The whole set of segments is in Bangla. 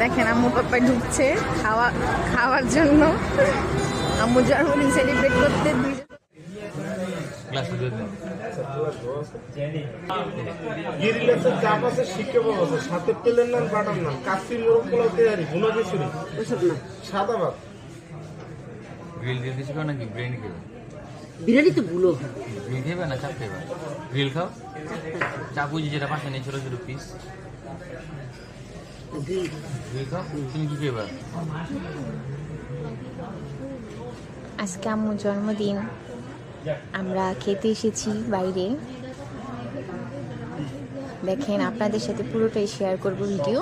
দেখেন আম্মু পাপ্পায় ঢুকছে খাওয়ার জন্য। আম্মু জন্মদিন সেলিব্রেট করতে সাথে পেলেন নান বাটার নান কাশি মোরগ পোলাও তৈরি গুনা খিচুড়ি সাদা ভাত গ্রিল দিয়ে দিচ্ছি নাকি ব্রেন খেয়ে বিরিয়ানি তো ভুলো গ্রিল খেয়ে না চাপ খেয়ে গ্রিল খাও চাপ বুঝি যেটা পাশে নেই ছোটো ছোটো পিস গ্রিল খাও তুমি কি খেয়ে আজকে আম্মুর জন্মদিন, আমরা খেতে এসেছি বাইরে। দেখেন আপনাদের সাথে পুরোটাই শেয়ার করব ভিডিও,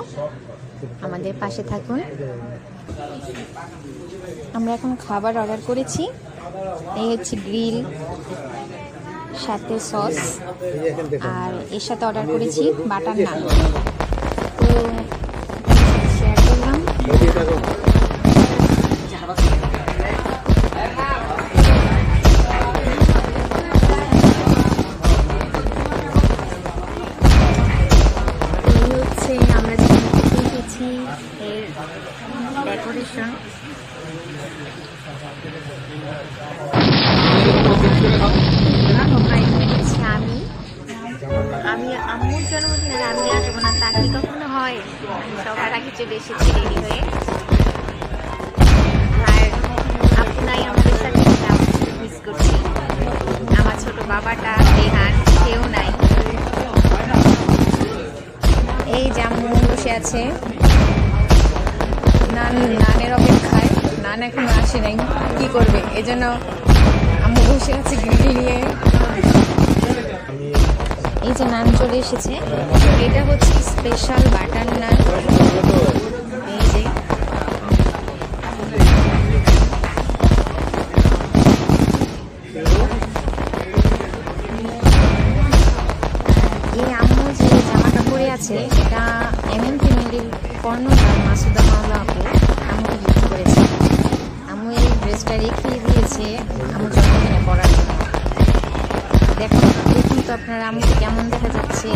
আমাদের পাশে থাকুন। আমরা এখন খাবার অর্ডার করেছি, এই হচ্ছে গ্রিল সাথে সস, আর এর সাথে অর্ডার করেছি বাটার নান। তো শেয়ার করলাম। আমরা যেখানে দেখেছি এর ডেকোরেশন। আমি আম্মুর জন্মদিন আর আমি আসবো না তা কি কখনো হয়? সবার আগে চলে এসেছি রেডি হয়ে, আর আপনাই আমাদের সাথে মিস করছি। আমার ছোট বাবাটা রেহান কেউ নাই। এই যে আম্মু বসে আছে নানের অপেক্ষায়, নান এখনো আসে নাই, কি করবে? এই জন্য আম্মু বসে আছে গ্রিল নিয়ে। এই যে নান চলে এসেছে, এটা হচ্ছে স্পেশাল বাটার নান। এই যে এই আম্মু যে জামাটা পরে আছে এটা এমএম ফ্যামিলির কর্ণধার মাসুদা মাওলা আপু আম্মুকে গিফট করেছে। আম্মু এই ড্রেসটা রেখে দিয়েছে আম্মু জন্মদিনে পরার জন্য। দেখুন তো আপনারা আম্মুকে কেমন দেখা যাচ্ছে।